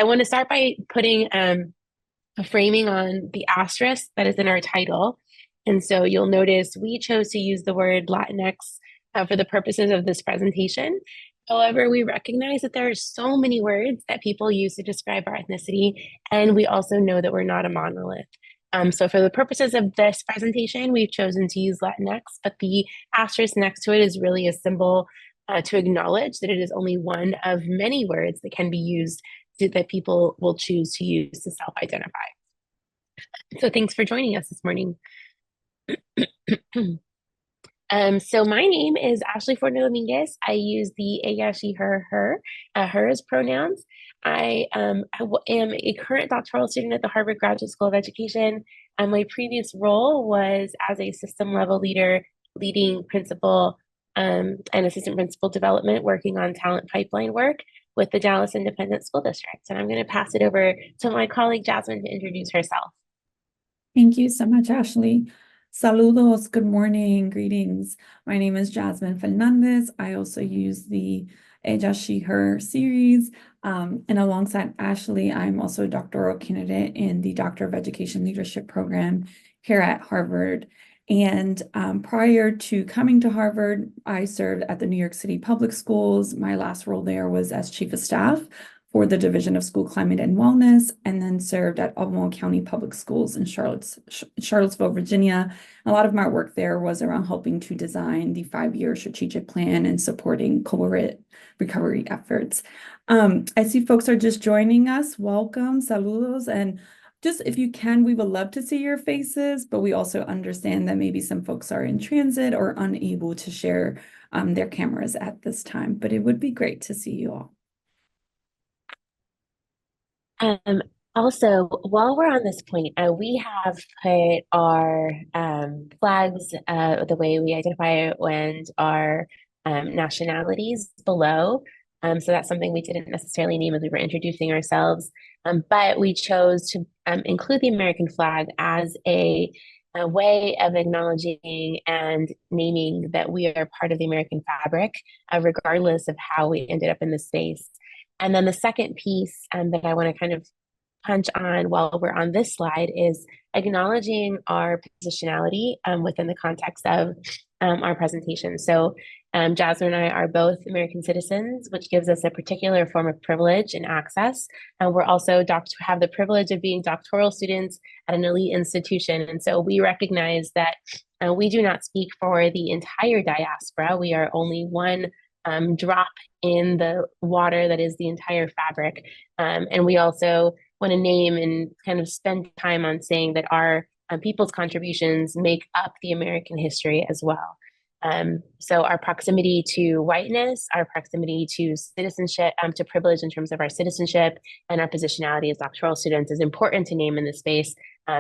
I want to start by putting a framing on the asterisk that is in our title. And so you'll notice we chose to use the word Latinx for the purposes of this presentation. However, we recognize that there are so many words that people use to describe our ethnicity, and we also know that we're not a monolith. So for the purposes of this presentation, we've chosen to use Latinx, but the asterisk next to it is really a symbol to acknowledge that it is only one of many words that can be used that people will choose to use to self-identify. So thanks for joining us this morning. So my name is Ashley Fortner-Domínguez. I use the ella, she, her, hers pronouns. I am a current doctoral student at the Harvard Graduate School of Education. And my previous role was as a system level leader, leading principal and assistant principal development, working on talent pipeline work with the Dallas Independent School District. And I'm going to pass it over to my colleague Jasmine to introduce herself. Thank you so much, Ashley. Saludos, good morning, greetings. My name is Jasmine Fernández. I also use the ella, she, her series. And alongside Ashley, I'm also a doctoral candidate in the Doctor of Education Leadership program here at Harvard. And prior to coming to Harvard, I served at the New York City Public Schools. My last role there was as chief of staff for the Division of School Climate and Wellness, and then served at Albemarle County Public Schools in Charlottesville, Virginia. A lot of my work there was around helping to design the 5-year strategic plan and supporting COVID recovery efforts. I see folks are just joining us. Welcome, saludos, and just if you can, we would love to see your faces, but we also understand that maybe some folks are in transit or unable to share their cameras at this time, but it would be great to see you all. Also, while we're on this point, we have put our flags, the way we identify and our nationalities below. So that's something we didn't necessarily name as we were introducing ourselves, but we chose to include the American flag as a way of acknowledging and naming that we are part of the American fabric, regardless of how we ended up in this space. And then the second piece that I want to kind of punch on while we're on this slide is acknowledging our positionality within the context of our presentation. So Jasmine and I are both American citizens, which gives us a particular form of privilege and access. And we're also have the privilege of being doctoral students at an elite institution. And so we recognize that we do not speak for the entire diaspora. We are only one drop in the water that is the entire fabric. And we also want to name and kind of spend time on saying that our people's contributions make up the American history as well. So our proximity to whiteness, our proximity to citizenship, to privilege in terms of our citizenship, and our positionality as doctoral students is important to name in this space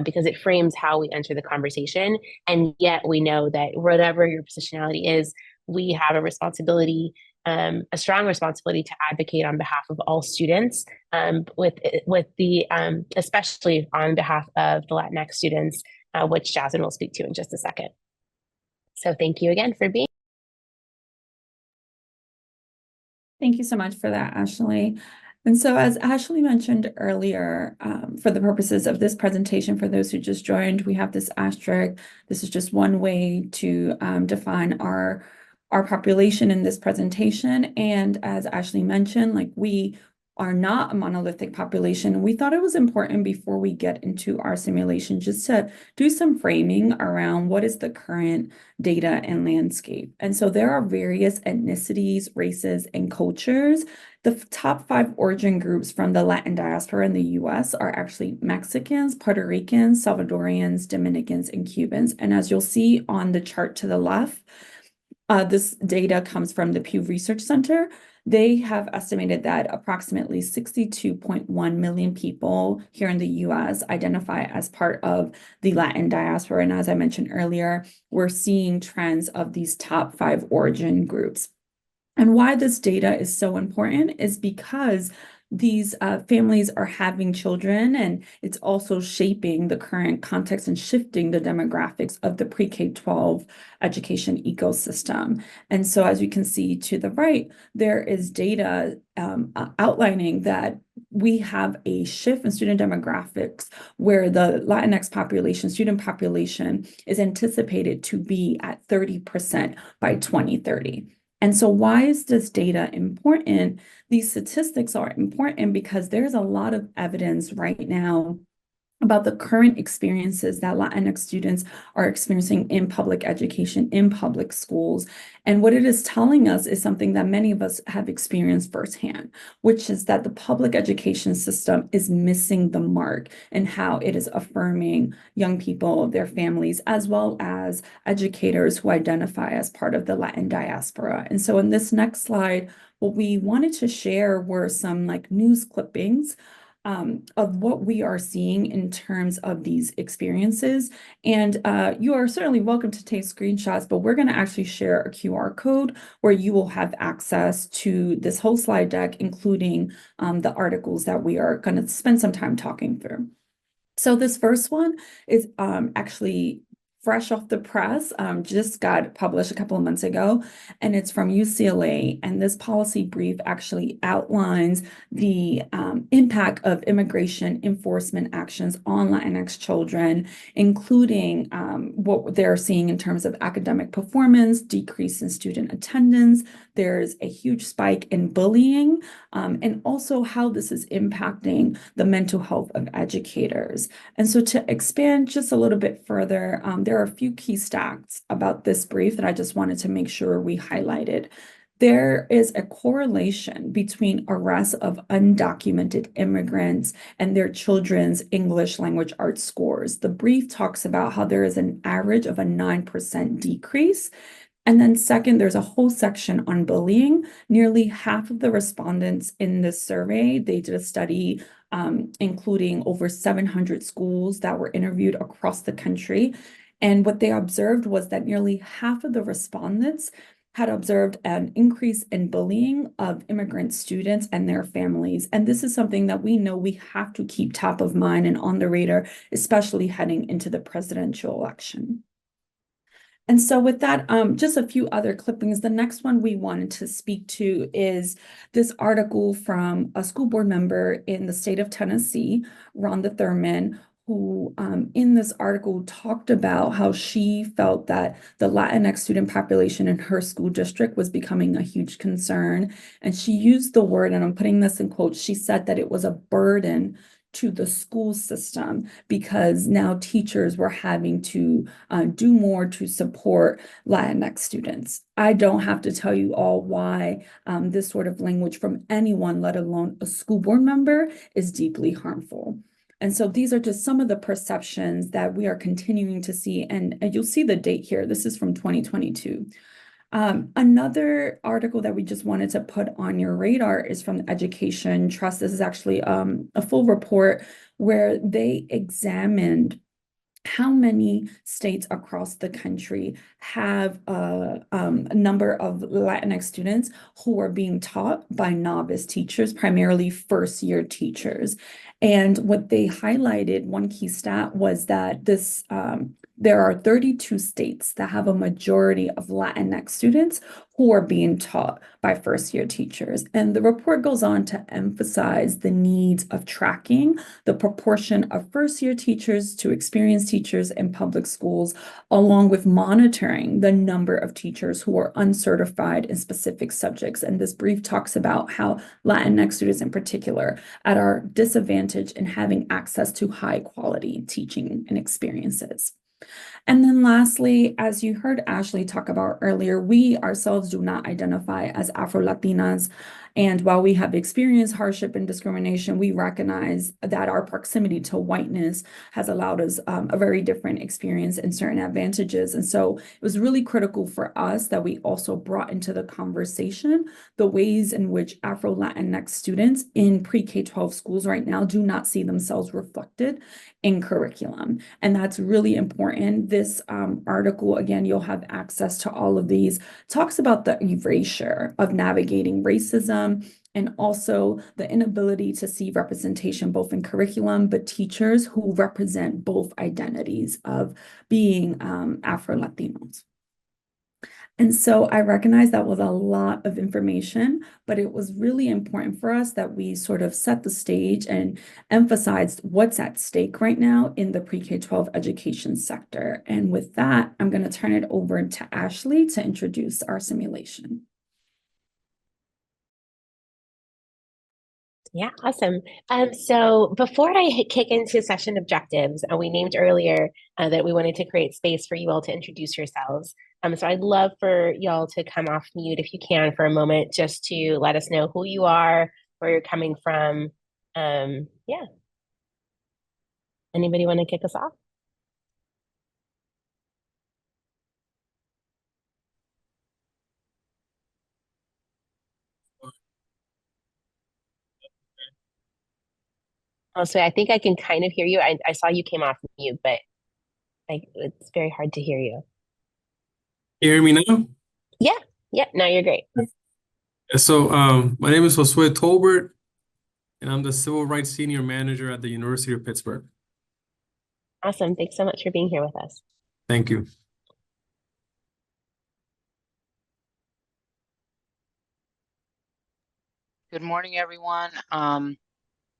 because it frames how we enter the conversation. And yet we know that whatever your positionality is, we have a responsibility, a strong responsibility to advocate on behalf of all students, with the especially on behalf of the Latinx students, which Jasmine will speak to in just a second. So thank you again for being. Thank you so much for that, Ashley. And so as Ashley mentioned earlier, for the purposes of this presentation, for those who just joined, we have this asterisk. This is just one way to define our population in this presentation. And as Ashley mentioned, like we are not a monolithic population. We thought it was important before we get into our simulation just to do some framing around what is the current data and landscape. And so there are various ethnicities, races, and cultures. The top 5 origin groups from the Latin diaspora in the US are actually Mexicans, Puerto Ricans, Salvadorians, Dominicans, and Cubans. And as you'll see on the chart to the left, this data comes from the Pew Research Center. They have estimated that approximately 62.1 million people here in the US identify as part of the Latin diaspora. And as I mentioned earlier, we're seeing trends of these top 5 origin groups. And why this data is so important is because these families are having children, and it's also shaping the current context and shifting the demographics of the pre-K-12 education ecosystem. And so as you can see to the right, there is data outlining that we have a shift in student demographics where the Latinx population, student population, is anticipated to be at 30% by 2030. And so why is this data important? These statistics are important because there's a lot of evidence right now about the current experiences that Latinx students are experiencing in public education, in public schools. And what it is telling us is something that many of us have experienced firsthand, which is that the public education system is missing the mark in how it is affirming young people, their families, as well as educators who identify as part of the Latin diaspora. And so in this next slide, what we wanted to share were some like news clippings of what we are seeing in terms of these experiences. And you are certainly welcome to take screenshots, but we're going to actually share a QR code where you will have access to this whole slide deck, including the articles that we are going to spend some time talking through. So this first one is actually fresh off the press, just got published a couple of months ago, and it's from UCLA. And this policy brief actually outlines the impact of immigration enforcement actions on Latinx children, including what they're seeing in terms of academic performance, decrease in student attendance. There's a huge spike in bullying, and also how this is impacting the mental health of educators. And so to expand just a little bit further, there are a few key stats about this brief that I just wanted to make sure we highlighted. There is a correlation between arrests of undocumented immigrants and their children's English language arts scores. The brief talks about how there is an average of a 9% decrease. And then second, there's a whole section on bullying. Nearly half of the respondents in this survey, they did a study including over 700 schools that were interviewed across the country. And what they observed was that nearly half of the respondents had observed an increase in bullying of immigrant students and their families. And this is something that we know we have to keep top of mind and on the radar, especially heading into the presidential election. And so with that, just a few other clippings. The next one we wanted to speak to is this article from a school board member in the state of Tennessee, Rhonda Thurman, who in this article talked about how she felt that the Latinx student population in her school district was becoming a huge concern. And she used the word, and I'm putting this in quotes, she said that it was a burden to the school system because now teachers were having to do more to support Latinx students. I don't have to tell you all why this sort of language from anyone, let alone a school board member, is deeply harmful. And so these are just some of the perceptions that we are continuing to see. And you'll see the date here. This is from 2022. Another article that we just wanted to put on your radar is from the Education Trust. This is actually a full report where they examined how many states across the country have a number of Latinx students who are being taught by novice teachers, primarily first-year teachers. And what they highlighted, one key stat was that this there are 32 states that have a majority of Latinx students who are being taught by first-year teachers. And the report goes on to emphasize the needs of tracking the proportion of first-year teachers to experienced teachers in public schools, along with monitoring the number of teachers who are uncertified in specific subjects. And this brief talks about how Latinx students in particular are disadvantaged in having access to high-quality teaching and experiences. And then lastly, as you heard Ashley talk about earlier, we ourselves do not identify as Afro-Latinas. And while we have experienced hardship and discrimination, we recognize that our proximity to whiteness has allowed us a very different experience and certain advantages. And so it was really critical for us that we also brought into the conversation the ways in which Afro-Latinx students in pre-K-12 schools right now do not see themselves reflected in curriculum. And that's really important. This article, again, you'll have access to all of these, talks about the erasure of navigating racism and also the inability to see representation both in curriculum, but teachers who represent both identities of being Afro-Latinos. And so I recognize that was a lot of information, but it was really important for us that we sort of set the stage and emphasized what's at stake right now in the pre-K-12 education sector. And with that, I'm going to turn it over to Ashley to introduce our simulation. Yeah, awesome. So before I kick into session objectives, we named earlier that we wanted to create space for you all to introduce yourselves. So I'd love for y'all to come off mute if you can for a moment, just to let us know who you are, where you're coming from. Yeah. Anybody want to kick us off? Oh, so I think I can kind of hear you. I saw you came off mute, but it's very hard to hear you. You hear me now? Yeah, yeah, now you're great. So, my name is Josue Tolbert, and I'm the Civil Rights Senior Manager at the University of Pittsburgh. Awesome. Thanks so much for being here with us. Thank you. Good morning, everyone.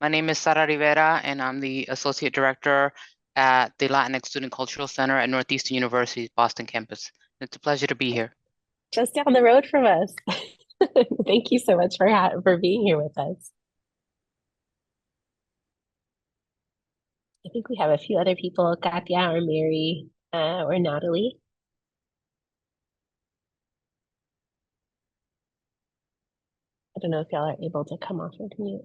My name is Sara Rivera, and I'm the Associate Director at the Latinx Student Cultural Center at Northeastern University's Boston campus. It's a pleasure to be here. Just down the road from us. Thank you so much for being here with us. I think we have a few other people, Katya or Mary or Natalie. I don't know if y'all are able to come off of mute.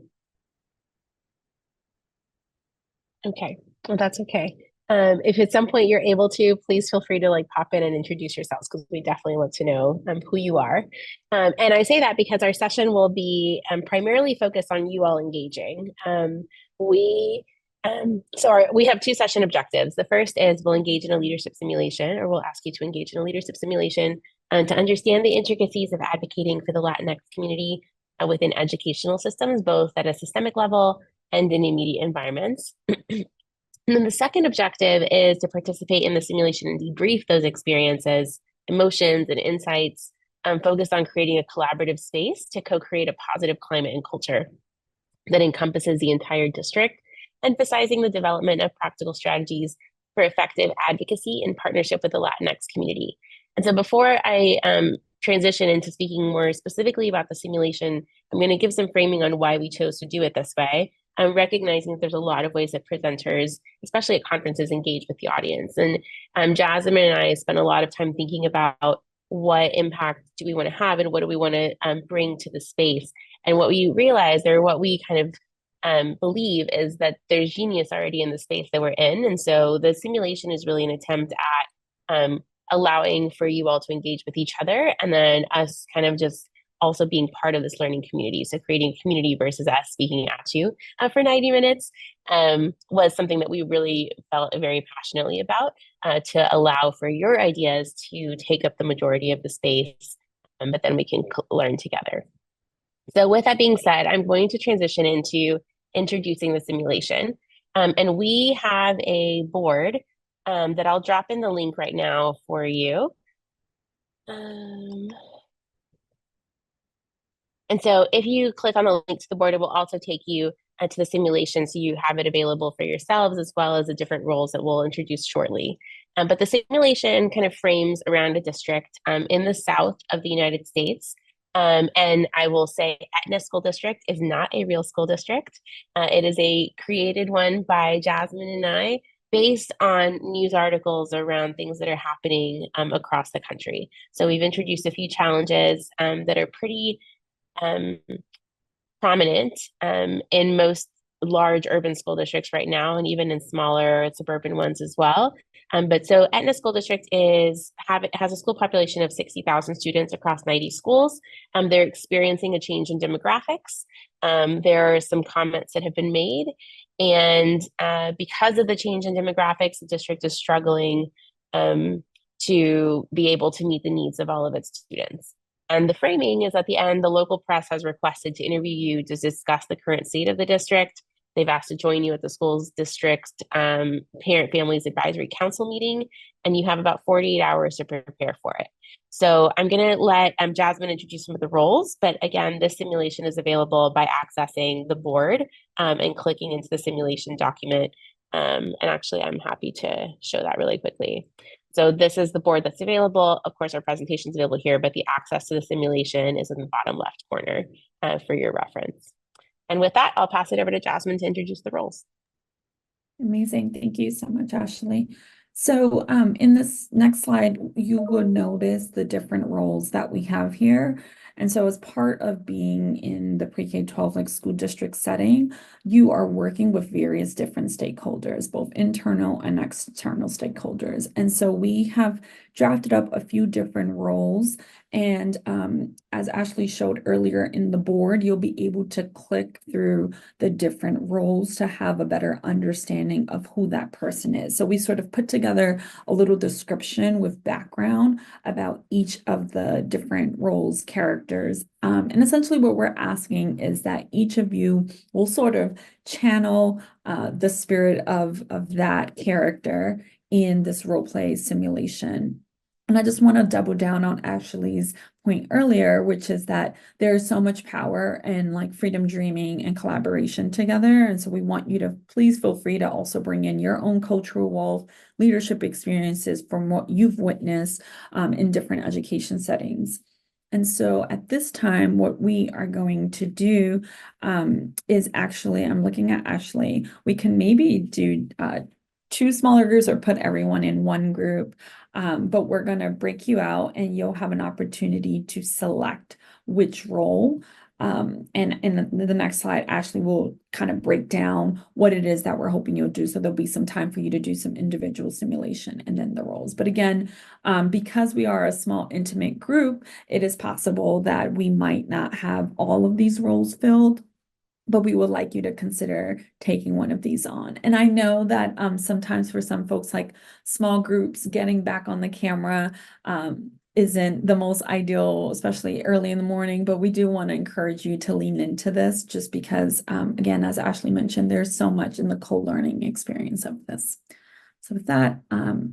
Okay, well, that's okay. If at some point you're able to, please feel free to like pop in and introduce yourselves because we definitely want to know who you are. And I say that because our session will be primarily focused on you all engaging. We have two session objectives. The first is we'll engage in a leadership simulation, or we'll ask you to engage in a leadership simulation to understand the intricacies of advocating for the Latinx community within educational systems, both at a systemic level and in immediate environments. And then the second objective is to participate in the simulation and debrief those experiences, emotions, and insights, focused on creating a collaborative space to co-create a positive climate and culture that encompasses the entire district, emphasizing the development of practical strategies for effective advocacy in partnership with the Latinx community. And so before I transition into speaking more specifically about the simulation, I'm going to give some framing on why we chose to do it this way. I'm recognizing that there's a lot of ways that presenters, especially at conferences, engage with the audience. And Jasmine and I spent a lot of time thinking about what impact do we want to have and what do we want to bring to the space. And what we realized, or what we kind of believe, is that there's genius already in the space that we're in. And so the simulation is really an attempt at allowing for you all to engage with each other, and then us kind of just also being part of this learning community. So creating a community versus us speaking at you for 90 minutes was something that we really felt very passionately about, to allow for your ideas to take up the majority of the space, but then we can learn together. So with that being said, I'm going to transition into introducing the simulation. And we have a board that I'll drop in the link right now for you. And so if you click on the link to the board, it will also take you to the simulation, so you have it available for yourselves, as well as the different roles that we'll introduce shortly. But the simulation kind of frames around a district in the south of the United States. And I will say Etna School District is not a real school district. It is a created one by Jasmine and I, based on news articles around things that are happening across the country. So we've introduced a few challenges that are pretty prominent in most large urban school districts right now, and even in smaller suburban ones as well. But so Etna School District has a school population of 60,000 students across 90 schools. They're experiencing a change in demographics. There are some comments that have been made, and because of the change in demographics, the district is struggling to be able to meet the needs of all of its students. And the framing is, at the end, the local press has requested to interview you to discuss the current state of the district, They've asked to join you at the school's district Parent Families Advisory Council meeting, and you have about 48 hours to prepare for it. So I'm going to let Jasmine introduce some of the roles, but again, this simulation is available by accessing the board and clicking into the simulation document. And actually, I'm happy to show that really quickly. So this is the board that's available. Of course, our presentation is available here, but the access to the simulation is in the bottom left corner for your reference. And with that, I'll pass it over to Jasmine to introduce the roles. Amazing. Thank you so much, Ashley. So in this next slide, you will notice the different roles that we have here. And so as part of being in the pre-K-12 like school district setting, you are working with various different stakeholders, both internal and external stakeholders. And so we have drafted up a few different roles. And as Ashley showed earlier in the board, you'll be able to click through the different roles to have a better understanding of who that person is. So we sort of put together a little description with background about each of the different roles, characters. And essentially what we're asking is that each of you will sort of channel the spirit of that character in this role play simulation. And I just want to double down on Ashley's point earlier, which is that there's so much power in like freedom dreaming and collaboration together. And so we want you to please feel free to also bring in your own cultural wealth, leadership experiences from what you've witnessed in different education settings. And so at this time, what we are going to do is actually, I'm looking at Ashley, we can maybe do 2 smaller groups or put everyone in one group. But we're going to break you out and you'll have an opportunity to select which role. And in the next slide, Ashley will kind of break down what it is that we're hoping you'll do. So there'll be some time for you to do some individual simulation and then the roles. But again, because we are a small, intimate group, it is possible that we might not have all of these roles filled, but we would like you to consider taking one of these on. And I know that sometimes for some folks, like small groups, getting back on the camera isn't the most ideal, especially early in the morning, but we do want to encourage you to lean into this just because, again, as Ashley mentioned, there's so much in the co-learning experience of this. So with that,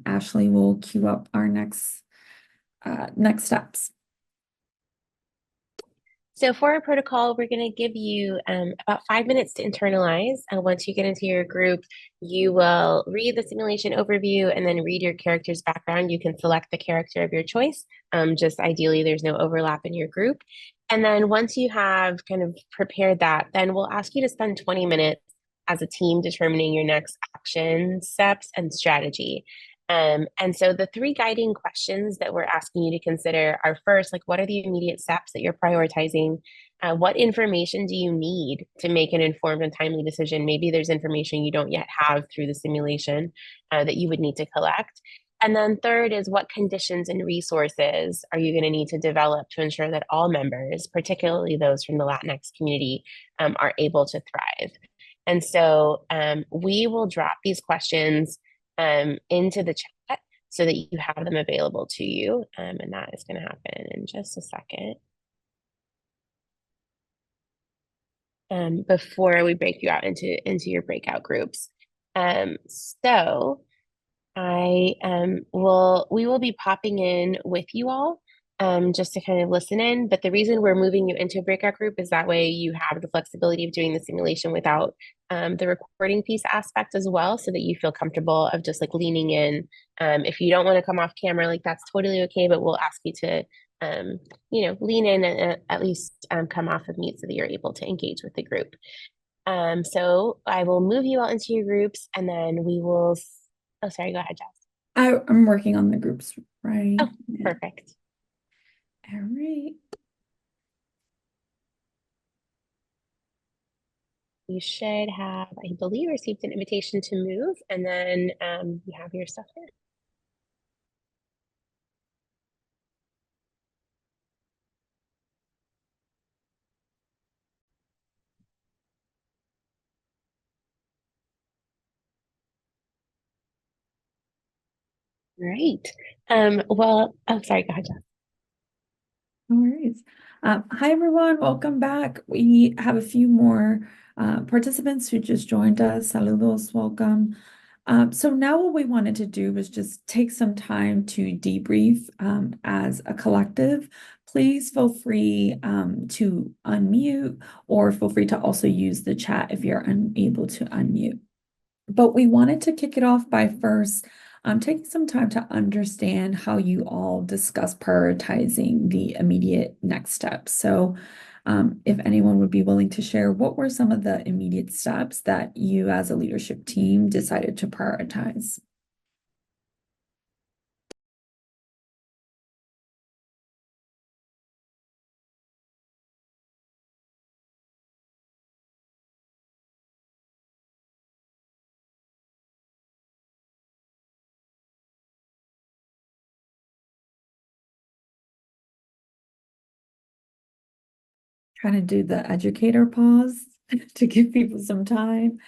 Ashley will cue up our next steps. So for our protocol, we're going to give you about 5 minutes to internalize. And once you get into your group, you will read the simulation overview and then read your character's background. You can select the character of your choice. Just ideally, there's no overlap in your group. And then once you have kind of prepared that, then we'll ask you to spend 20 minutes as a team determining your next action steps and strategy. And so the 3 guiding questions that we're asking you to consider are first, like, what are the immediate steps that you're prioritizing? What information do you need to make an informed and timely decision? Maybe there's information you don't yet have through the simulation that you would need to collect. And then third is, what conditions and resources are you going to need to develop to ensure that all members, particularly those from the Latinx community, are able to thrive? And so we will drop these questions into the chat so that you have them available to you. And that is going to happen in just a second. Before we break you out into your breakout groups. So we will be popping in with you all just to kind of listen in. But the reason we're moving you into a breakout group is that way you have the flexibility of doing the simulation without the recording piece aspect as well, so that you feel comfortable of just like leaning in. If you don't want to come off camera, like that's totally okay, but we'll ask you to lean in and at least come off of mute so that you're able to engage with the group. So I will move you all into your groups and then we will, oh, sorry, go ahead, Jess. I'm working on the groups, right? Oh, perfect. All right. You should have, I believe, received an invitation to move, and then you have your stuff there. Right. Well, oh, sorry, go ahead, Jess. No worries. Hi, everyone. Welcome back. We have a few more Participants who just joined us, saludos, welcome. So now what we wanted to do was just take some time to debrief as a collective. Please feel free to unmute, or feel free to also use the chat if you're unable to unmute. But we wanted to kick it off by first taking some time to understand how you all discuss prioritizing the immediate next steps. So if anyone would be willing to share, what were some of the immediate steps that you as a leadership team decided to prioritize? Trying to do the educator pause to give people some time.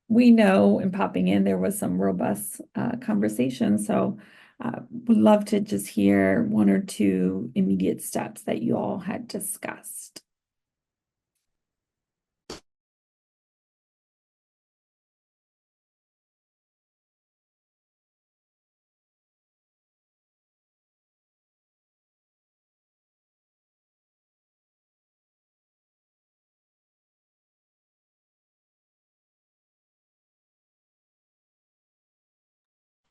We know in popping in, there was some robust conversation. So would love to just hear one or two immediate steps that you all had discussed.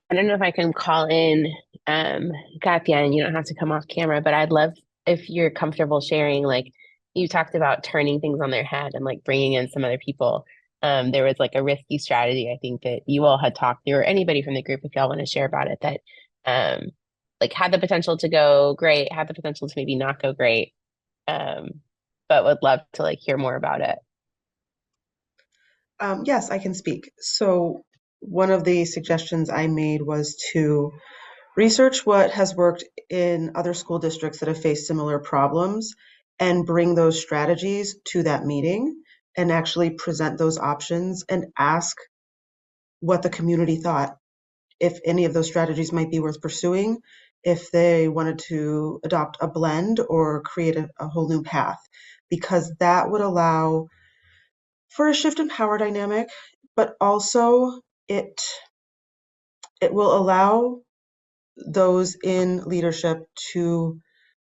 I don't know if I can call in Katya, and you don't have to come off camera, but I'd love if you're comfortable sharing, like you talked about turning things on their head and like bringing in some other people. There was like a risky strategy I think that you all had talked through, or anybody from the group if y'all want to share about it, that like had the potential to go great, had the potential to maybe not go great. But would love to like hear more about it. Yes, I can speak. So one of the suggestions I made was to research what has worked in other school districts that have faced similar problems and bring those strategies to that meeting and actually present those options and ask what the community thought, if any of those strategies might be worth pursuing, if they wanted to adopt a blend or create a whole new path, because that would allow for a shift in power dynamic, but also it will allow those in leadership to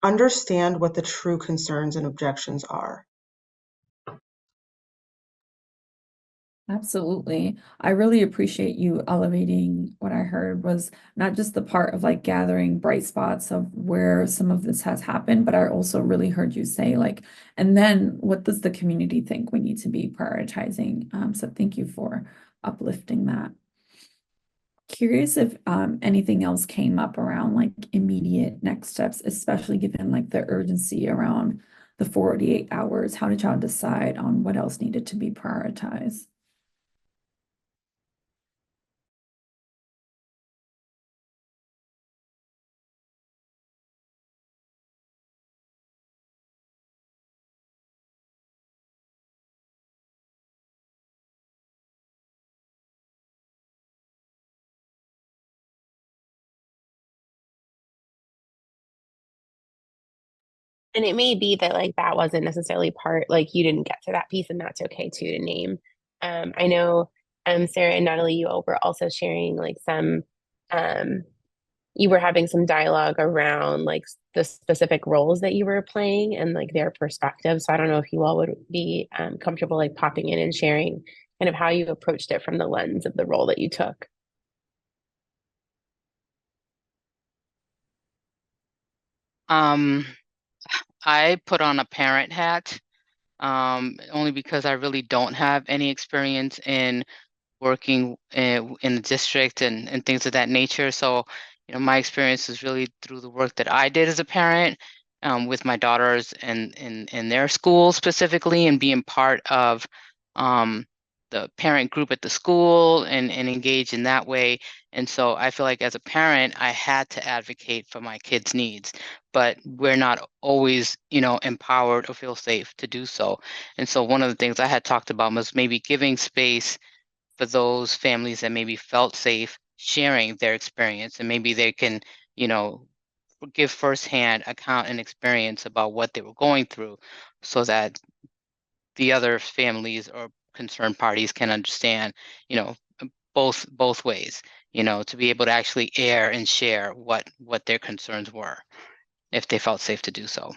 understand what the true concerns and objections are. Absolutely. I really appreciate you elevating what I heard was not just the part of like gathering bright spots of where some of this has happened, but I also really heard you say like, and then what does the community think we need to be prioritizing? So thank you for uplifting that. Curious if anything else came up around like immediate next steps, especially given like the urgency around the 48 hours. How did y'all decide on what else needed to be prioritized? And it may be that like that wasn't necessarily part, like you didn't get to that piece, and that's okay too to name. I know Sarah and Natalie, you all were also sharing like some you were having some dialogue around like the specific roles that you were playing and like their perspective. So I don't know if you all would be comfortable like popping in and sharing kind of how you approached it from the lens of the role that you took. I put on a parent hat, only because I really don't have any experience in working in the district and things of that nature. So, my experience is really through the work that I did as a parent, with my daughters and in their school specifically, and being part of the parent group at the school and engage in that way. And so I feel like as a parent, I had to advocate for my kids' needs, but we're not always, empowered or feel safe to do so. And so one of the things I had talked about was maybe giving space for those families that maybe felt safe sharing their experience, and maybe they can, give firsthand account and experience about what they were going through, so that the other families or concerned parties can understand, you know, both ways, you know, to be able to actually air and share what their concerns were, if they felt safe to do so.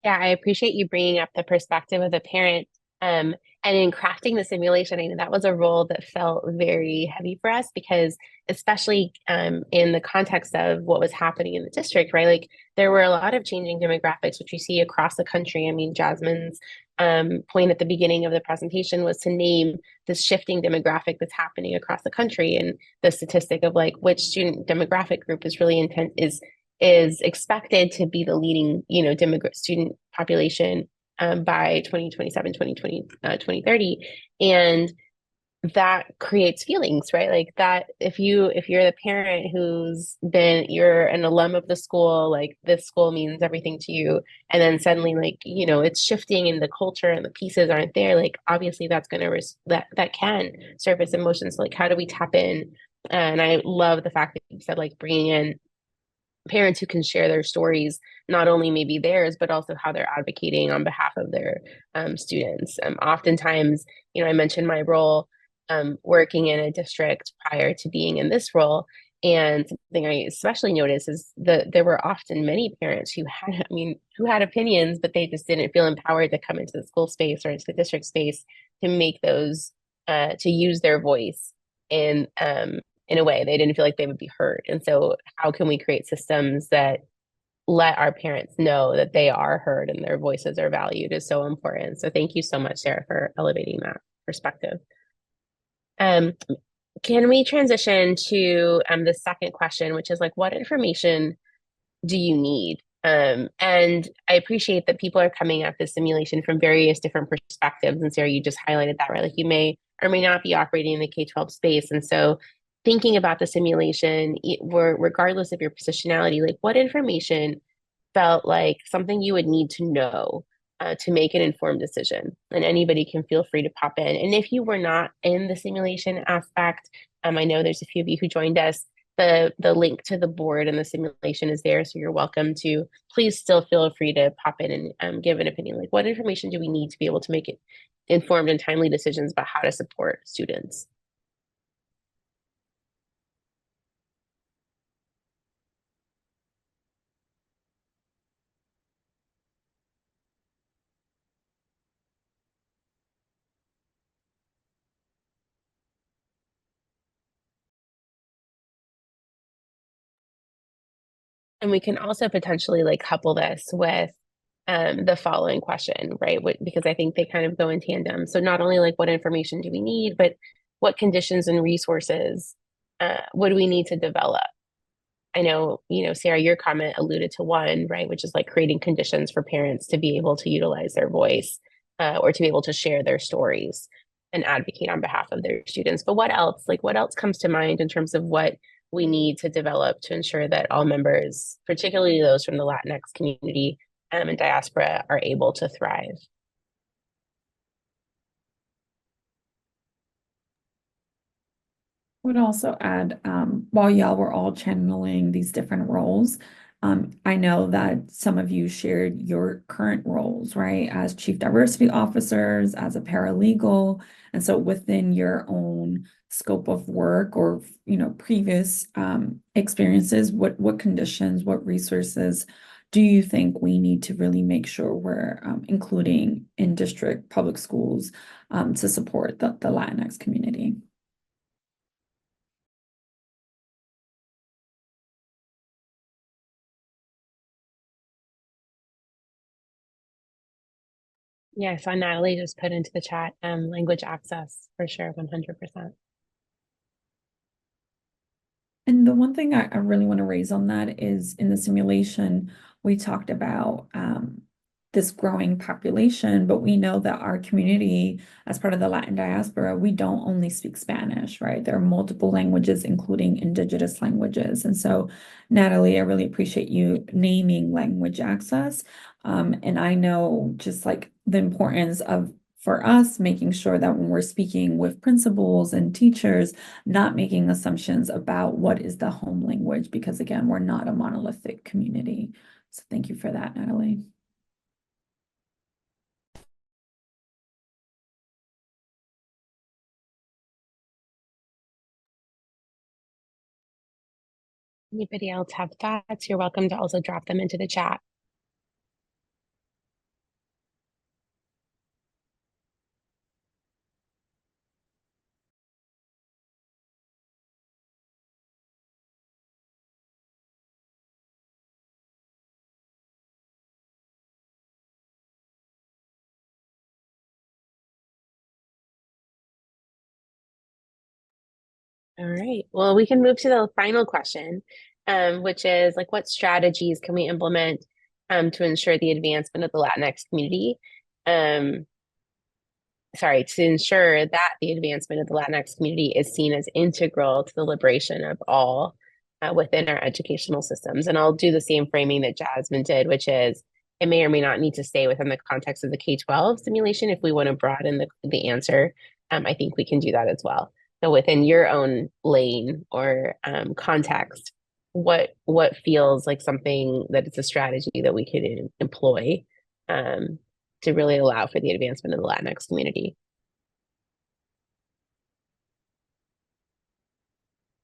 Yeah, I appreciate you bringing up the perspective of the parent. And in crafting the simulation, I know that was a role that felt very heavy for us because, especially in the context of what was happening in the district, right? Like there were a lot of changing demographics, which we see across the country. I mean, Jasmine's point at the beginning of the presentation was to name this shifting demographic that's happening across the country, and the statistic of like which student demographic group is really intent is expected to be the leading, you know, student population by 2027, 2030. And that creates feelings, right? Like that if you're the parent you're an alum of the school, like this school means everything to you, and then suddenly like, you know, it's shifting and the culture and the pieces aren't there, like obviously that's going to that can surface emotions. Like how do we tap in? And I love the fact that you said like bringing in parents who can share their stories, not only maybe theirs, but also how they're advocating on behalf of their students. Oftentimes, you know, I mentioned my role working in a district prior to being in this role. And something I especially noticed is that there were often many parents who had opinions, but they just didn't feel empowered to come into the school space or into the district space to make those, to use their voice in a way they didn't feel like they would be heard. And so how can we create systems that let our parents know that they are heard and their voices are valued is so important. So thank you so much, Sarah, for elevating that perspective. Can we transition to the second question, which is like, what information do you need? And I appreciate that people are coming at this simulation from various different perspectives. And Sarah, you just highlighted that, right? Like you may or may not be operating in the K-12 space. And so thinking about the simulation, regardless of your positionality, like what information felt like something you would need to know to make an informed decision? And anybody can feel free to pop in. And if you were not in the simulation aspect, I know there's a few of you who joined us. The link to the board and the simulation is there, so you're welcome to. Please still feel free to pop in and give an opinion. Like, what information do we need to be able to make it informed and timely decisions about how to support students? And we can also potentially like couple this with the following question, right? Because I think they kind of go in tandem. So not only like what information do we need, but what conditions and resources would we need to develop? I know, you know, Sarah, your comment alluded to one, right, which is like creating conditions for parents to be able to utilize their voice or to be able to share their stories and advocate on behalf of their students. But what else? Like, what else comes to mind in terms of what we need to develop to ensure that all members, particularly those from the Latinx community and diaspora, are able to thrive? Would also add, while y'all were all channeling these different roles, I know that some of you shared your current roles, right? As chief diversity officers, as a paralegal. And so within your own scope of work or, you know, previous experiences, what conditions, what resources do you think we need to really make sure we're including in district public schools to support the Latinx community? Yeah, I saw Natalie just put into the chat language access for sure, 100%. And the one thing I really want to raise on that is in the simulation, we talked about this growing population, but we know that our community, as part of the Latin diaspora, we don't only speak Spanish, right? There are multiple languages, including indigenous languages. And so, Natalie, I really appreciate you naming language access. And I know just like the importance of for us, making sure that when we're speaking with principals and teachers, not making assumptions about what is the home language, because again, we're not a monolithic community. So thank you for that, Natalie. Anybody else have thoughts? You're welcome to also drop them into the chat. All right. Well, we can move to the final question, which is like, what strategies can we implement to ensure the advancement of the Latinx community? Sorry, to ensure that the advancement of the Latinx community is seen as integral to the liberation of all within our educational systems. And I'll do the same framing that Jasmine did, which is it may or may not need to stay within the context of the K-12 simulation. If we want to broaden the answer, I think we can do that as well. So within your own lane or context, what feels like something that it's a strategy that we could employ to really allow for the advancement of the Latinx community?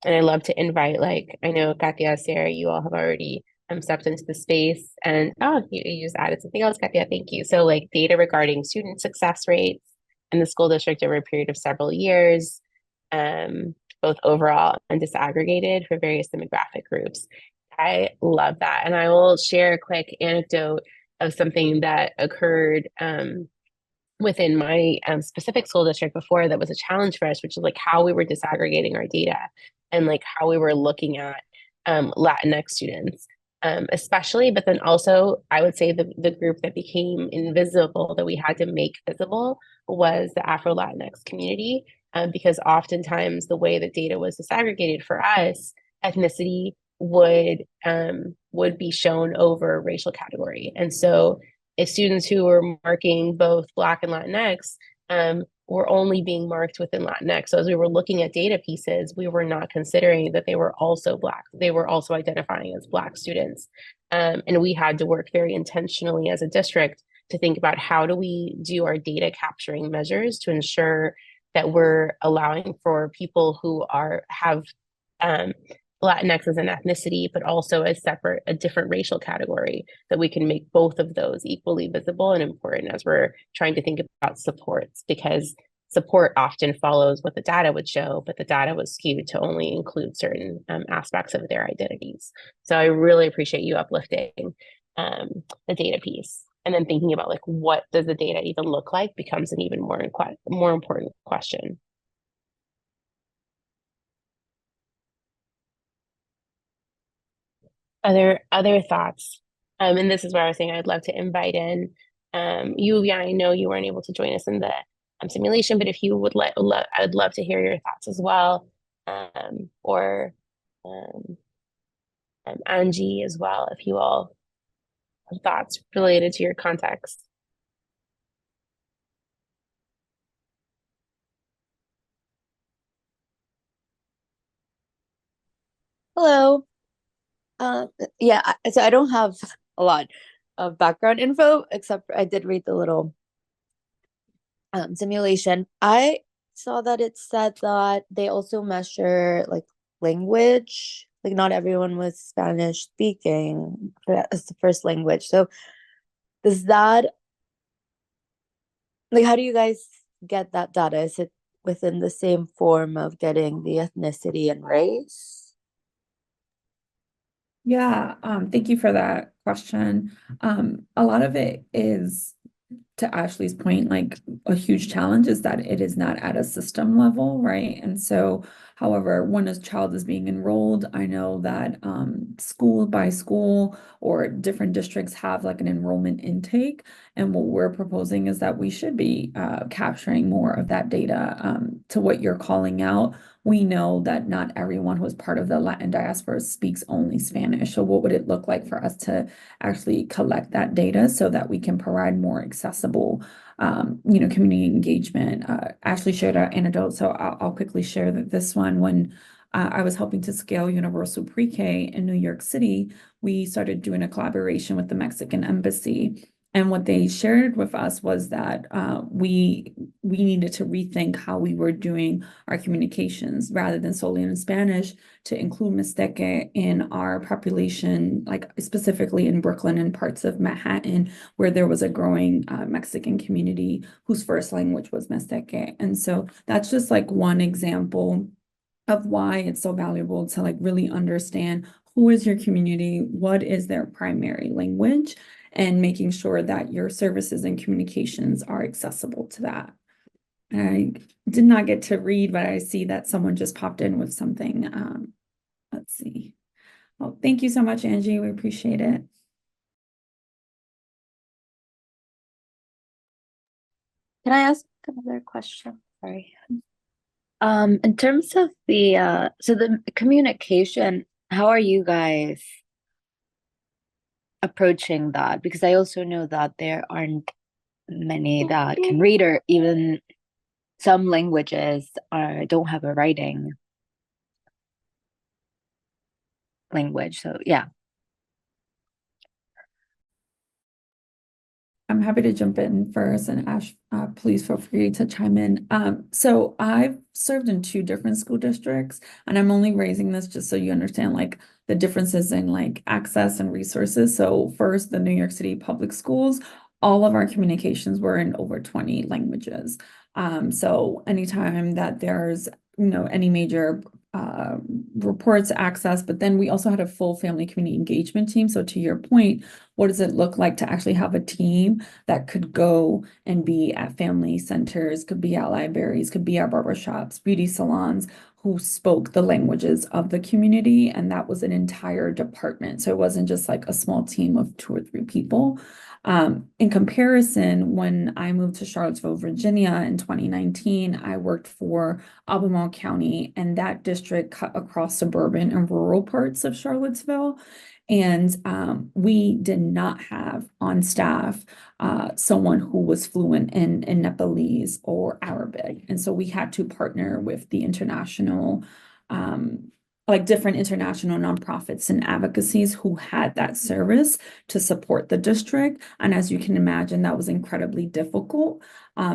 And I love to invite, like, I know Katia, Sarah, you all have already stepped into the space, and you just added something else, Katia, thank you. So like data regarding student success rates in the school district over a period of several years, both overall and disaggregated for various demographic groups. I love that. And I will share a quick anecdote of something that occurred within my specific school district before that was a challenge for us, which is like how we were disaggregating our data and like how we were looking at Latinx students, especially, but then also I would say the group that became invisible that we had to make visible was the Afro-Latinx community, because oftentimes the way that data was disaggregated for us, ethnicity would be shown over racial category. And so if students who were marking both Black and Latinx were only being marked within Latinx. So as we were looking at data pieces, we were not considering that they were also Black. They were also identifying as Black students. And we had to work very intentionally as a district to think about how do we do our data capturing measures to ensure that we're allowing for people who have Latinx as an ethnicity, but also as a different racial category, that we can make both of those equally visible and important as we're trying to think about supports, because support often follows what the data would show, but the data was skewed to only include certain aspects of their identities. So I really appreciate you uplifting the data piece. And then thinking about like, what does the data even look like becomes an even more important question. Other thoughts? And this is where I was saying I'd love to invite in you. Yeah, I know you weren't able to join us in the simulation, but if you would I'd love to hear your thoughts as well, or Angie as well, if you all have thoughts related to your context. Hello. Yeah, so I don't have a lot of background info, except I did read the little simulation. I saw that it said that they also measure like language, like not everyone was Spanish speaking as the first language. So does that, like, how do you guys get that data? Is it within the same form of getting the ethnicity and race? Yeah, thank you for that question. A lot of it is, to Ashley's point, like a huge challenge is that it is not at a system level, right? And so, however, when a child is being enrolled, I know that school by school or different districts have like an enrollment intake. And what we're proposing is that we should be capturing more of that data. To what you're calling out, we know that not everyone who is part of the Latin diaspora speaks only Spanish. So what would it look like for us to actually collect that data so that we can provide more accessible community engagement. Ashley shared an anecdote, so I'll quickly share this one. When I was helping to scale universal pre-K in New York City, we started doing a collaboration with the Mexican embassy. And what they shared with us was that we needed to rethink how we were doing our communications rather than solely in Spanish, to include Mixteque in our population, like specifically in Brooklyn and parts of Manhattan, where there was a growing Mexican community whose first language was Mixteque. And so that's just like one example of why it's so valuable to like really understand who is your community, what is their primary language, and making sure that your services and communications are accessible to that. I did not get to read, but I see that someone just popped in with something. Let's see. Well, thank you so much, Angie. We appreciate it. Can I ask another question? Sorry. In terms of the communication, how are you guys approaching that? Because I also know that there aren't many that can read, or even some languages don't have a writing language. So yeah. I'm happy to jump in first, and Ash, please feel free to chime in. So I've served in 2 different school districts, and I'm only raising this just so you understand like the differences in like access and resources. So first, the New York City public schools, all of our communications were in over 20 languages. So anytime that there's any major reports access, but then we also had a full family community engagement team. So to your point, what does it look like to actually have a team that could go and be at family centers, could be at libraries, could be at barbershops, beauty salons, who spoke the languages of the community? And that was an entire department. So it wasn't just like a small team of 2 or 3 people. In comparison, when I moved to Charlottesville, Virginia in 2019, I worked for Albemarle County, and that district cut across suburban and rural parts of Charlottesville. And we did not have on staff someone who was fluent in Nepalese or Arabic. And so we had to partner with the international like different international nonprofits and advocacies who had that service to support the district. And as you can imagine, that was incredibly difficult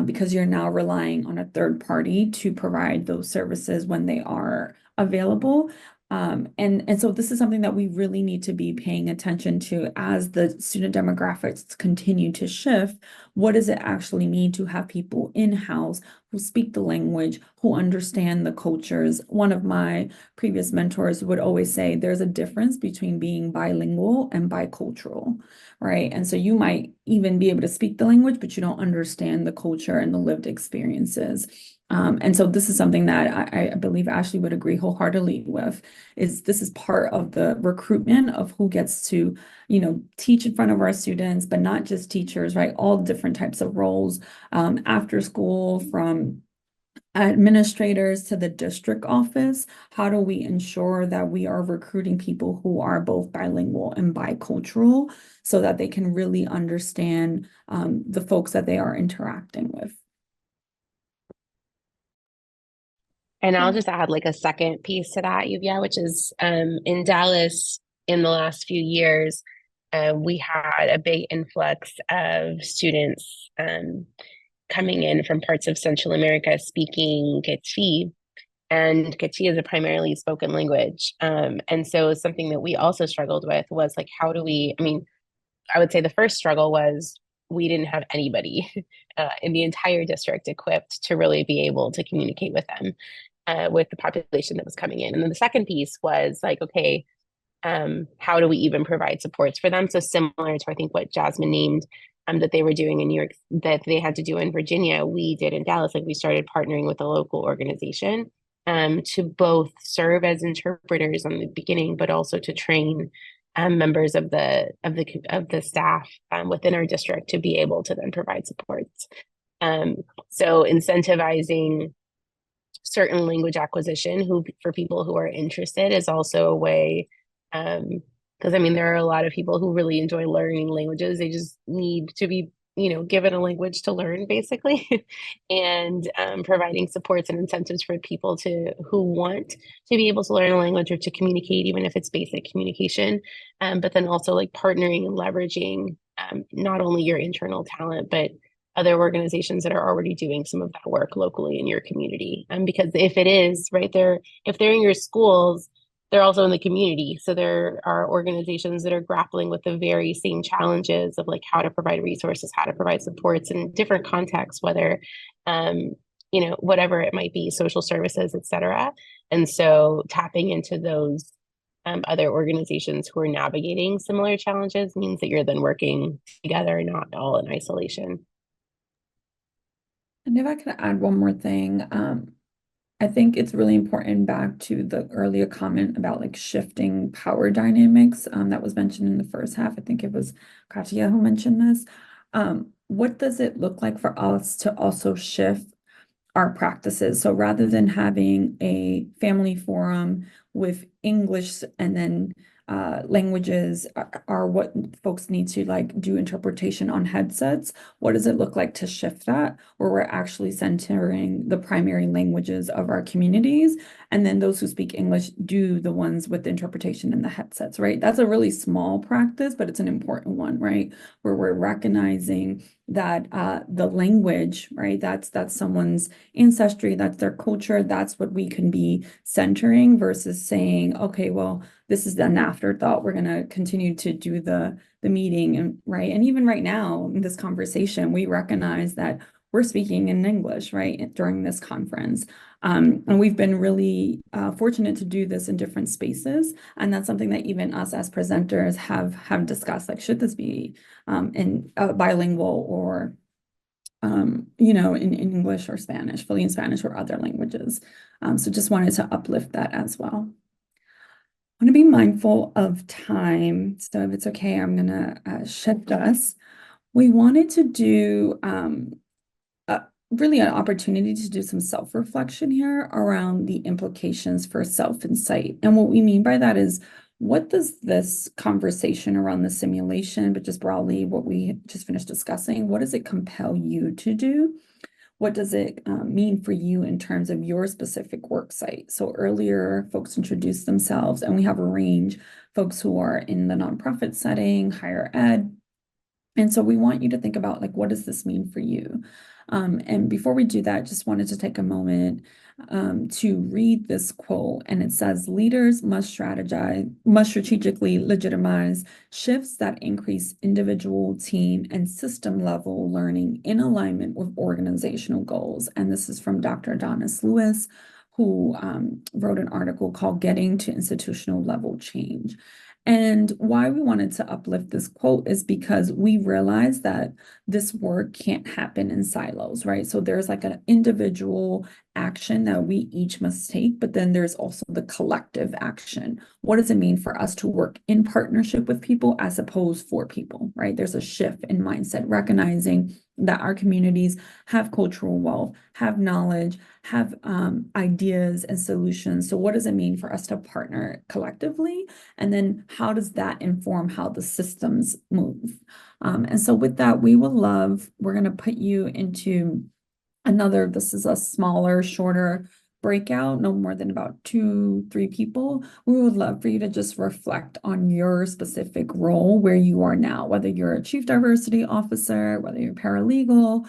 because you're now relying on a third party to provide those services when they are available. And so this is something that we really need to be paying attention to as the student demographics continue to shift. What does it actually mean to have people in-house who speak the language, who understand the cultures? One of my previous mentors would always say there's a difference between being bilingual and bicultural, right? And so you might even be able to speak the language, but you don't understand the culture and the lived experiences. And so this is something that I believe Ashley would agree wholeheartedly with, is this is part of the recruitment of who gets to, teach in front of our students, but not just teachers, right? All different types of roles after school, from administrators to the district office. How do we ensure that we are recruiting people who are both bilingual and bicultural so that they can really understand the folks that they are interacting with? And I'll just add like a second piece to that, Yuvia, which is in Dallas in the last few years, we had a big influx of students coming in from parts of Central America speaking Quechua, and Quechua is a primarily spoken language. And so something that we also struggled with was like, how do we, I would say the first struggle was we didn't have anybody in the entire district equipped to really be able to communicate with them. With the population that was coming in. And then the second piece was like, okay, how do we even provide supports for them? So similar to, I think, what Jasmine named that they were doing in New York, that they had to do in Virginia, we did in Dallas. Like we started partnering with a local organization to both serve as interpreters on the beginning, but also to train members of the staff within our district to be able to then provide supports. So incentivizing certain language acquisition for people who are interested is also a way, because there are a lot of people who really enjoy learning languages. They just need to be given a language to learn basically, and providing supports and incentives for people who want to be able to learn a language or to communicate, even if it's basic communication. But then also like partnering and leveraging not only your internal talent, but other organizations that are already doing some of that work locally in your community. Because if it is right there, if they're in your schools, they're also in the community. So there are organizations that are grappling with the very same challenges of like how to provide resources, how to provide supports in different contexts, whether, whatever it might be, social services, et cetera. And so tapping into those other organizations who are navigating similar challenges means that you're then working together, not all in isolation. And if I could add one more thing, I think it's really important back to the earlier comment about like shifting power dynamics that was mentioned in the first half. I think it was Katia who mentioned this. What does it look like for us to also shift our practices? So rather than having a family forum with English and then languages are what folks need to like do interpretation on headsets, what does it look like to shift that, where we're actually centering the primary languages of our communities, and then those who speak English do the ones with the interpretation in the headsets, right? That's a really small practice, but it's an important one, right? Where we're recognizing that the language, right, that's someone's ancestry, that's their culture, that's what we can be centering versus saying, okay, well, this is an afterthought. We're going to continue to do the meeting, and right. And even right now in this conversation, we recognize that we're speaking in English, right, during this conference. And we've been really fortunate to do this in different spaces. And that's something that even us as presenters have discussed, like, should this be in bilingual or, in English or Spanish, fully in Spanish or other languages. So just wanted to uplift that as well. I want to be mindful of time. So if it's okay, I'm going to shift us. We wanted to do really an opportunity to do some self-reflection here around the implications for self-insight. And what we mean by that is, what does this conversation around the simulation, but just broadly what we just finished discussing, what does it compel you to do? What does it mean for you in terms of your specific work site? So earlier, folks introduced themselves, and we have a range, folks who are in the nonprofit setting, higher ed. And so we want you to think about, like, what does this mean for you? And before we do that, just wanted to take a moment to read this quote. And it says, leaders must strategically legitimize shifts that increase individual, team, and system level learning in alignment with organizational goals. And this is from Dr. Adonis Lewis, who wrote an article called Getting to Institutional Level Change. And why we wanted to uplift this quote is because we realize that this work can't happen in silos, right? So there's like an individual action that we each must take, but then there's also the collective action. What does it mean for us to work in partnership with people as opposed for people, right? There's a shift in mindset, recognizing that our communities have cultural wealth, have knowledge, have ideas and solutions. So what does it mean for us to partner collectively? And then how does that inform how the systems move? And so with that, we're going to put you into this is a smaller, shorter breakout, no more than about 2-3 people. We would love for you to just reflect on your specific role where you are now, whether you're a chief diversity officer, whether you're paralegal,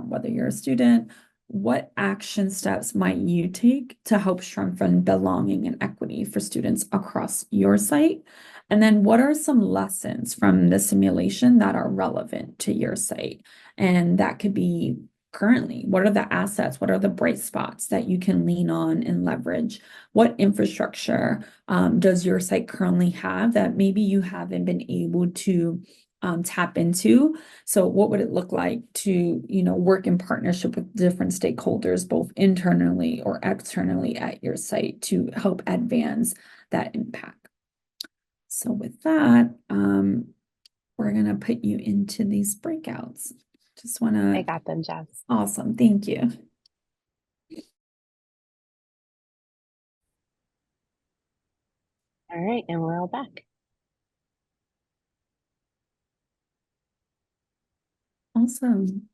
whether you're a student. What action steps might you take to help strengthen belonging and equity for students across your site? And then what are some lessons from the simulation that are relevant to your site? And that could be currently, what are the assets? What are the bright spots that you can lean on and leverage? What infrastructure does your site currently have that maybe you haven't been able to tap into? So what would it look like to, work in partnership with different stakeholders, both internally or externally at your site to help advance that impact? So with that, we're going to put you into these breakouts. Just want to... I got them, Jess. Awesome. Thank you. All right, and we're all back. Awesome.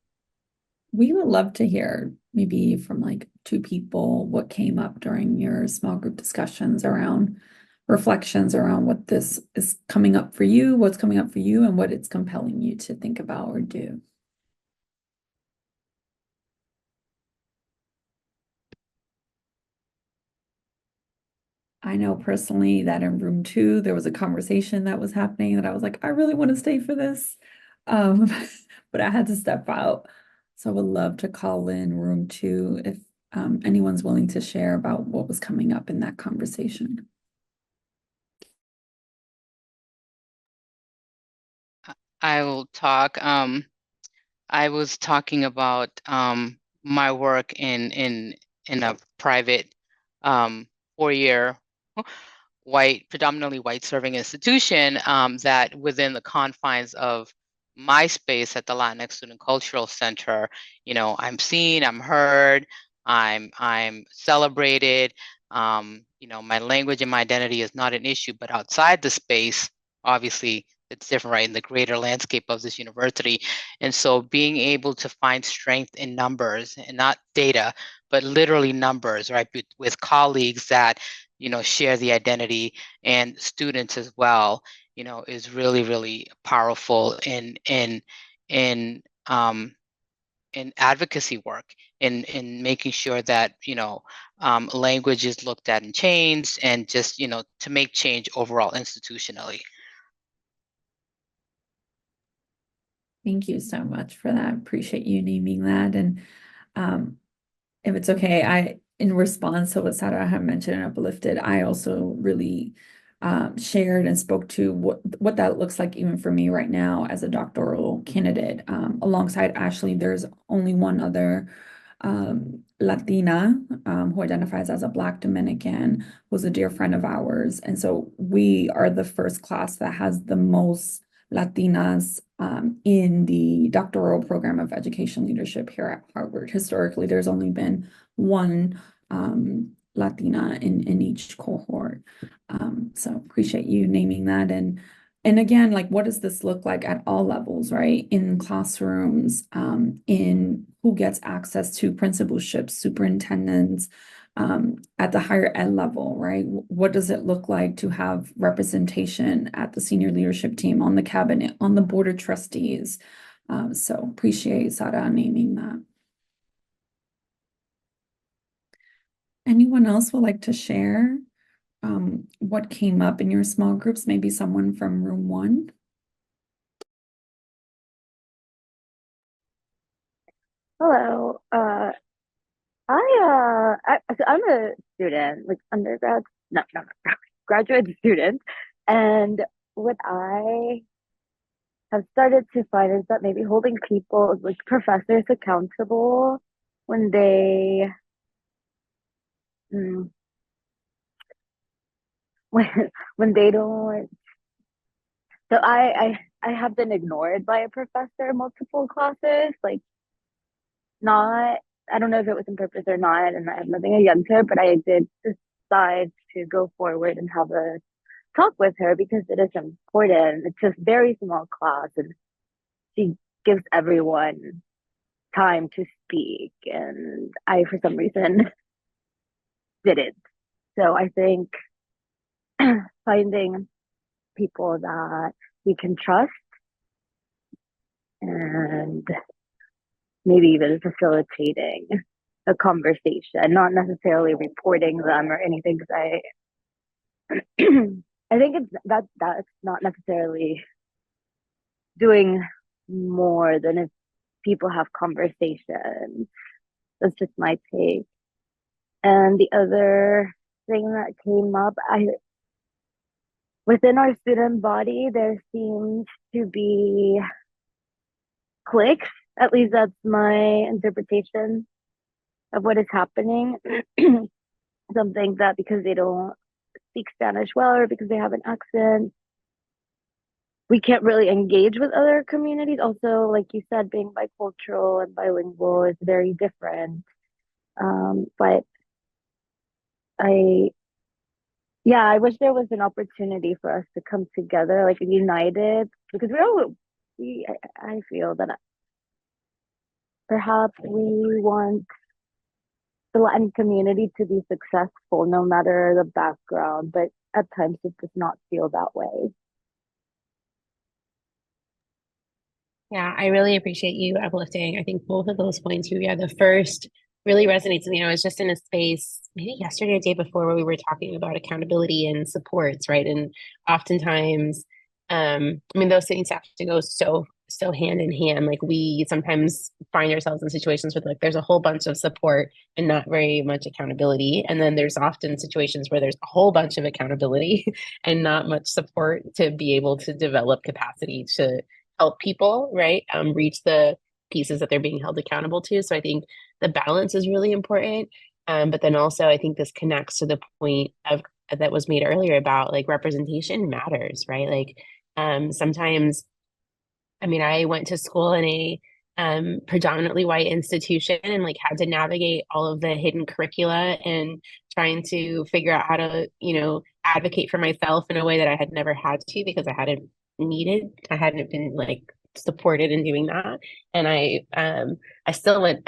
We would love to hear maybe from like two people what came up during your small group discussions around reflections around what this is coming up for you, what's coming up for you, and what it's compelling you to think about or do. I know personally that in room 2, there was a conversation that was happening that I was like, I really want to stay for this. But I had to step out. So I would love to call in room 2 if anyone's willing to share about what was coming up in that conversation. I will talk. I was talking about my work in a private 4-year predominantly white serving institution that within the confines of my space at the Latinx Student Cultural Center, I'm seen, I'm heard, I'm celebrated. My language and my identity is not an issue, but outside the space, obviously it's different, right, in the greater landscape of this university. And so being able to find strength in numbers and not data, but literally numbers, right, with colleagues that share the identity and students as well, is really, really powerful in advocacy work, in making sure that language is looked at and changed, and just to make change overall institutionally. Thank you so much for that. Appreciate you naming that. And if it's okay, in response to what Sarah had mentioned and uplifted, I also really shared and spoke to what that looks like even for me right now as a doctoral candidate. Alongside Ashley, there's only one other Latina who identifies as a Black Dominican, who's a dear friend of ours. And so we are the first class that has the most Latinas in the doctoral program of education leadership here at Harvard. Historically, there's only been one Latina in each cohort. So appreciate you naming that. And again, like, what does this look like at all levels, right? In classrooms, in who gets access to principalships, superintendents, at the higher ed level, right? What does it look like to have representation at the senior leadership team, on the cabinet, on the board of trustees? So appreciate Sara naming that. Anyone else would like to share what came up in your small groups? Maybe someone from room 1. Hello. So I'm a student, like undergrad, no, graduate student. And what I have started to find is that maybe holding people, like professors, accountable when they, when, when they don't. So I have been ignored by a professor in multiple classes, like not, I don't know if it was on purpose or not, and I have nothing against her, but I did decide to go forward and have a talk with her because it is important. It's a very small class, and she gives everyone time to speak, and I, for some reason, didn't. So I think finding people that you can trust and maybe even facilitating a conversation, not necessarily reporting them or anything, because I think that's not necessarily doing more than if people have conversations. That's just my take. And the other thing that came up, within our student body, there seems to be cliques. At least that's my interpretation of what is happening. Something that because they don't speak Spanish well or because they have an accent, we can't really engage with other communities. Also, like you said, being bicultural and bilingual is very different. But I wish there was an opportunity for us to come together, like united, because I feel that perhaps we want the Latin community to be successful no matter the background, but at times it does not feel that way. Yeah, I really appreciate you uplifting. I think both of those points, yeah, the first really resonates with me. I was just in a space maybe yesterday or the day before where we were talking about accountability and supports, right? And oftentimes, I mean, those things have to go so hand in hand. Like we sometimes find ourselves in situations with like there's a whole bunch of support and not very much accountability. And then there's often situations where there's a whole bunch of accountability and not much support to be able to develop capacity to help people, right? Reach the pieces that they're being held accountable to. So I think the balance is really important. But then also I think this connects to the point of that was made earlier about like representation matters, right? Like sometimes, I mean, I went to school in a predominantly white institution and like had to navigate all of the hidden curricula and trying to figure out how to, advocate for myself in a way that I had never had to because I hadn't been like supported in doing that. And I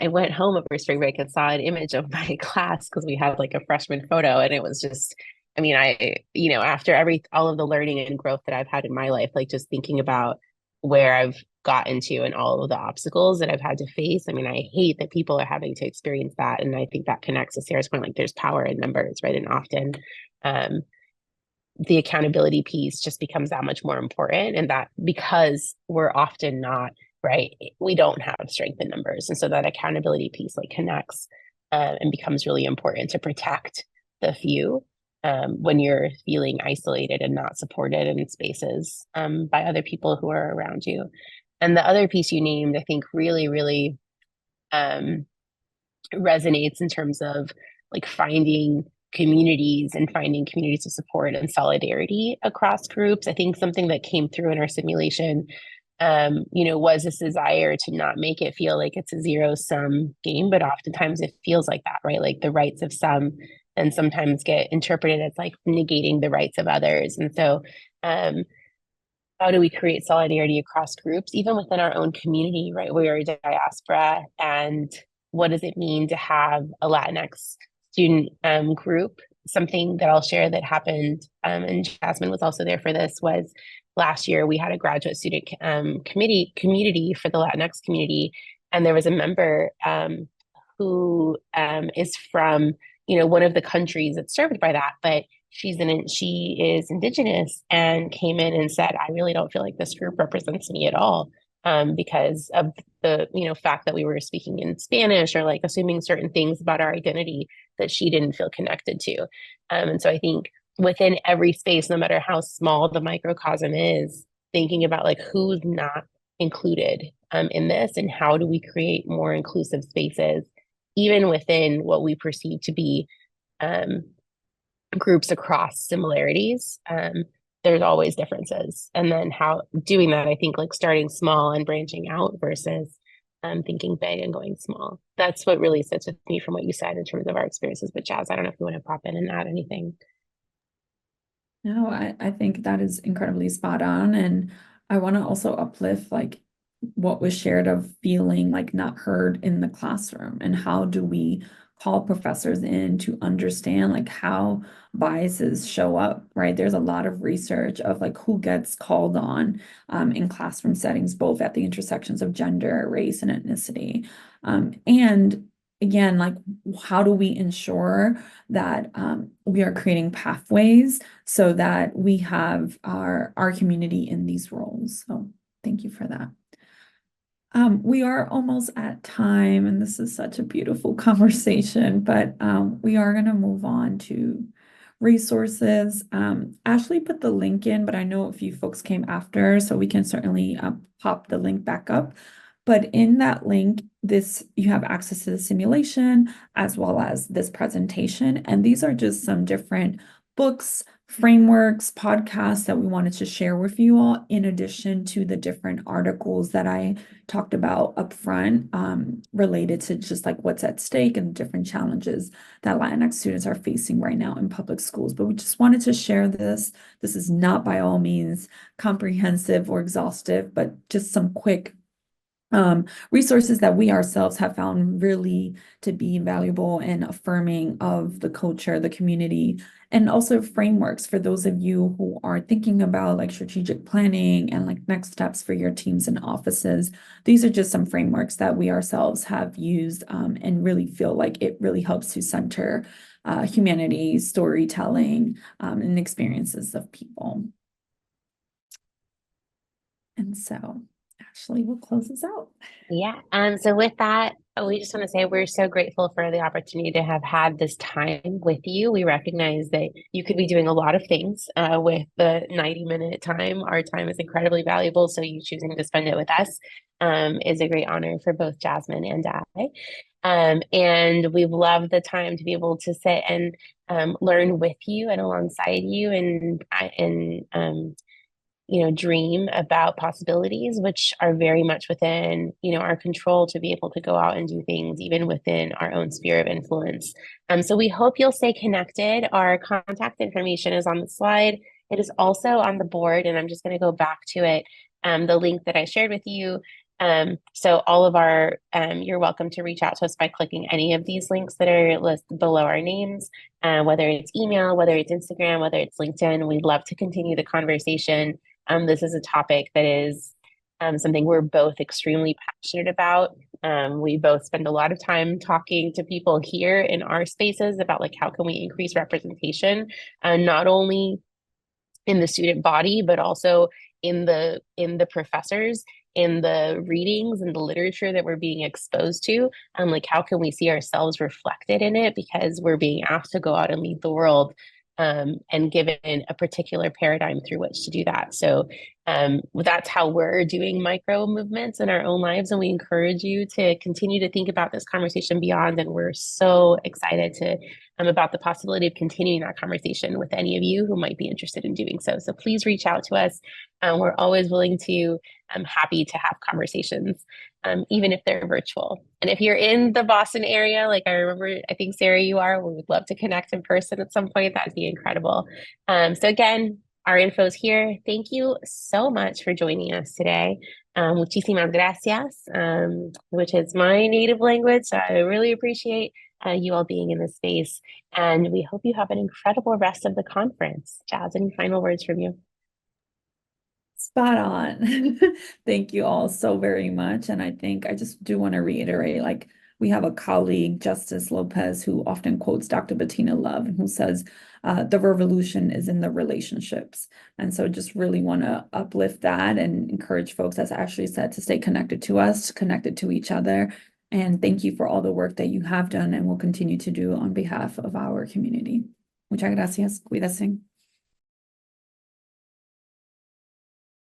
went home over spring break and saw an image of my class because we had like a freshman photo and it was just, I mean, after all of the learning and growth that I've had in my life, like just thinking about where I've gotten to and all of the obstacles that I've had to face. I mean, I hate that people are having to experience that. And I think that connects to Sarah's point, like there's power in numbers, right? And often the accountability piece just becomes that much more important. And that because we're often not, right, we don't have strength in numbers. And so that accountability piece like connects and becomes really important to protect the few when you're feeling isolated and not supported in spaces by other people who are around you. And the other piece you named, I think really, really resonates in terms of like finding communities of support and solidarity across groups. I think something that came through in our simulation, was this desire to not make it feel like it's a zero-sum game, but oftentimes it feels like that, right? Like the rights of some and sometimes get interpreted as like negating the rights of others. And so how do we create solidarity across groups, even within our own community, right? We are a diaspora, and what does it mean to have a Latinx student group? Something that I'll share that happened, and Jasmine was also there for this, was last year we had a graduate student community for the Latinx community, and there was a member who is from one of the countries that's served by that, but she is Indigenous and came in and said, I really don't feel like this group represents me at all because of the fact that we were speaking in Spanish or like assuming certain things about our identity that she didn't feel connected to. And so I think within every space, no matter how small the microcosm is, thinking about like who's not included in this and how do we create more inclusive spaces, even within what we perceive to be groups across similarities. There's always differences. And then how doing that, I think like starting small and branching out versus thinking big and going small. That's what really sits with me from what you said in terms of our experiences with Jazz. I don't know if you want to pop in and add anything. No, I think that is incredibly spot on. And I want to also uplift like what was shared of feeling like not heard in the classroom, and how do we call professors in to understand like how biases show up, right? There's a lot of research of like who gets called on in classroom settings, both at the intersections of gender, race, and ethnicity. And again, like how do we ensure that we are creating pathways so that we have our community in these roles? So thank you for that. We are almost at time, and this is such a beautiful conversation, but we are going to move on to resources. Ashley put the link in, but I know a few folks came after, so we can certainly pop the link back up. But in that link, you have access to the simulation as well as this presentation. And these are just some different books, frameworks, podcasts that we wanted to share with you all, in addition to the different articles that I talked about up front related to just like what's at stake and different challenges that Latinx students are facing right now in public schools. But we just wanted to share this. This is not by all means comprehensive or exhaustive, but just some quick resources that we ourselves have found really to be valuable and affirming of the culture, the community, and also frameworks for those of you who are thinking about like strategic planning and like next steps for your teams and offices. These are just some frameworks that we ourselves have used and really feel like it really helps to center humanity, storytelling, and experiences of people. And so Ashley will close us out. Yeah. So with that, we just want to say we're so grateful for the opportunity to have had this time with you. We recognize that you could be doing a lot of things with the 90-minute time. Our time is incredibly valuable, so you choosing to spend it with us is a great honor for both Jasmine and I. And we've loved the time to be able to sit and learn with you and alongside you and dream about possibilities, which are very much within, our control to be able to go out and do things even within our own sphere of influence. So we hope you'll stay connected. Our contact information is on the slide. It is also on the board, and I'm just going to go back to it. The link that I shared with you. So all of you're welcome to reach out to us by clicking any of these links that are listed below our names, whether it's email, whether it's Instagram, whether it's LinkedIn. We'd love to continue the conversation. This is a topic that is something we're both extremely passionate about. We both spend a lot of time talking to people here in our spaces about like how can we increase representation, not only in the student body, but also in the professors, in the readings and the literature that we're being exposed to. Like how can we see ourselves reflected in it, because we're being asked to go out and lead the world and given a particular paradigm through which to do that. So that's how we're doing micro movements in our own lives. And we encourage you to continue to think about this conversation beyond. And we're so excited to about the possibility of continuing that conversation with any of you who might be interested in doing so. So please reach out to us. We're always willing to, happy to have conversations, even if they're virtual. And if you're in the Boston area, like I think Sarah, you are, we would love to connect in person at some point. That'd be incredible. So again, our info is here. Thank you so much for joining us today. Muchísimas gracias, which is my native language. So I really appreciate you all being in this space. And we hope you have an incredible rest of the conference. Jazz, any final words from you? Spot on. Thank you all so very much. And I think I just do want to reiterate, like, we have a colleague, Justice Lopez, who often quotes Dr. Bettina Love, who says, the revolution is in the relationships. And so just really want to uplift that and encourage folks, as Ashley said, to stay connected to us, connected to each other. And thank you for all the work that you have done and will continue to do on behalf of our community. Muchas gracias. Cuídese.